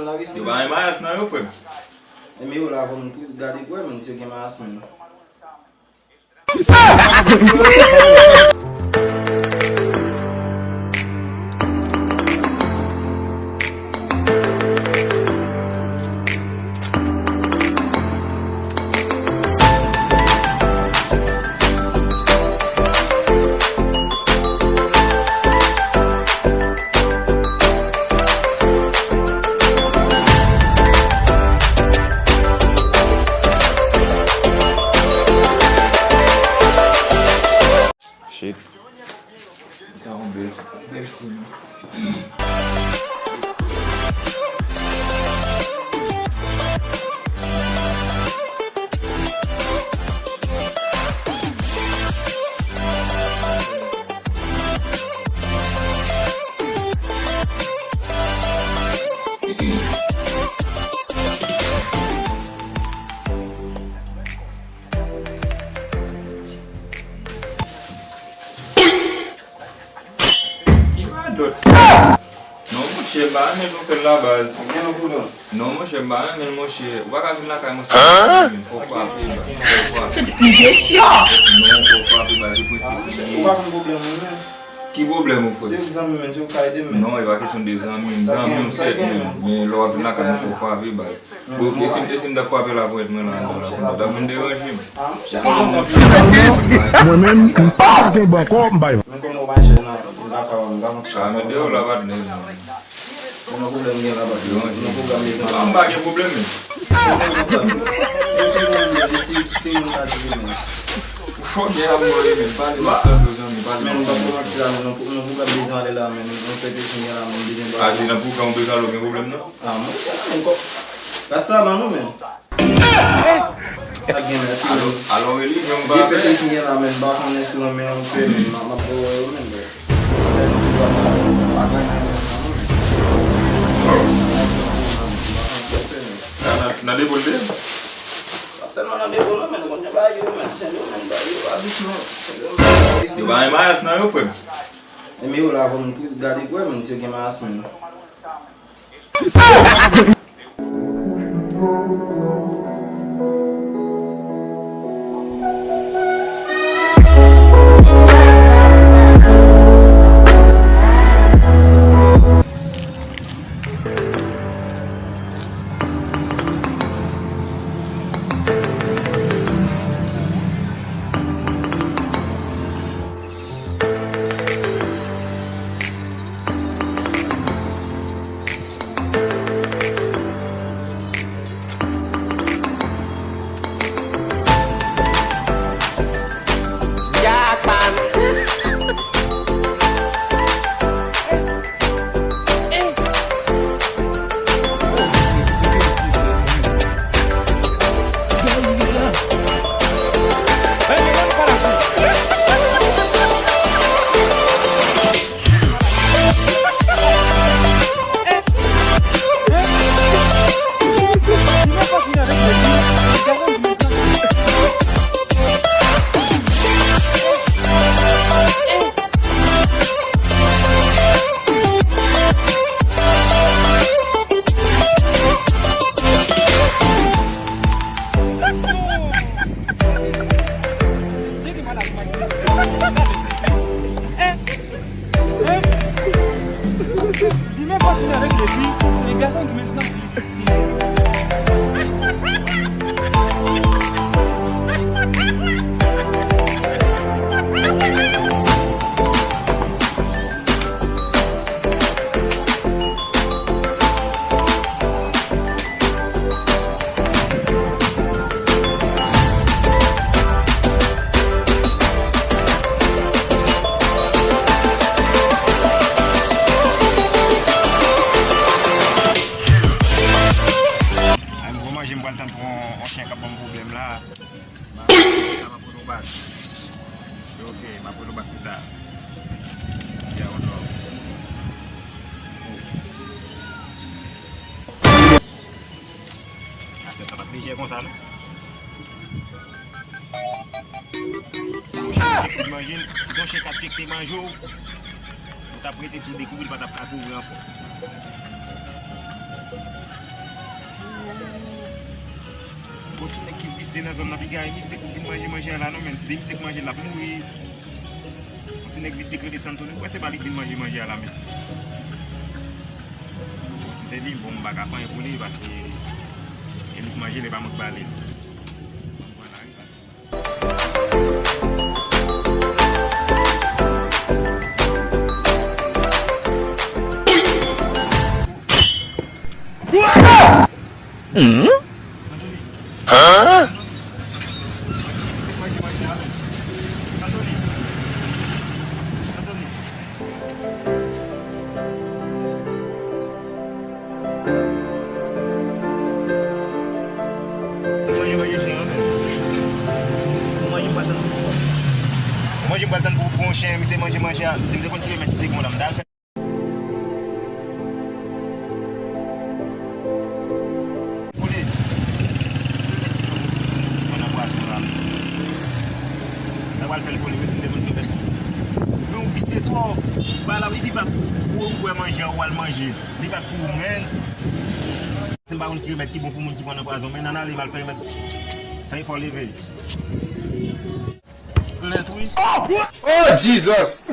Yo vai mais não eu foi. É meio lá como gade com ele, não sei o que mais mesmo. Shit. It's all bel film. Non, mon cher, mais nous faisons la base. Non, mon cher, mais mon cher, on va pas venir là quand il faut frapper. Il est chiant. Non, il faut frapper, c'est possible. Qui problème vous faites? Non, il va question des amis, on sait, mais l'on va venir là quand il faut frapper. Ok, si on a frappé la boîte, on va me déranger. Moi-même, je ne sais pas si je vais Ah, mais Dieu, là-bas, il y a un problème. Faut que je Rasta mano men. Alors ele não vai ver se ninguém lá men baixo nesse nome é filme, mama boa men. Na debolde? Até não debolde men, quando vai eu men, sendo men vai eu abismo. Eu vai mais não eu foi. É meio lá como gade com men, sei o que mais men. Gonzalo. Imagine, si ton chèque a piqué manjou, on t'a prêté tout découvrir, pas t'a couvrir encore. dans la zone, il y a des mystiques qui mangent là, non, mais c'est des mystiques qui mangent là pour mourir. Si les mystiques qui descendent, pourquoi c'est pas les qui mangent là, mais c'est des livres, on va pas faire pour lui parce que ils mangent les pas me parler. Hein? Moi, je ne vais pas attendre pour un chien, mais c'est manger. Je vais continuer à mettre des mots là. Il va pour manger ou à manger. Il va pour men. C'est pas un kilomètre qui bon pour moun qui prend un poison. Mais nana, il va le faire mettre. Il faut lever. Oh, Jesus!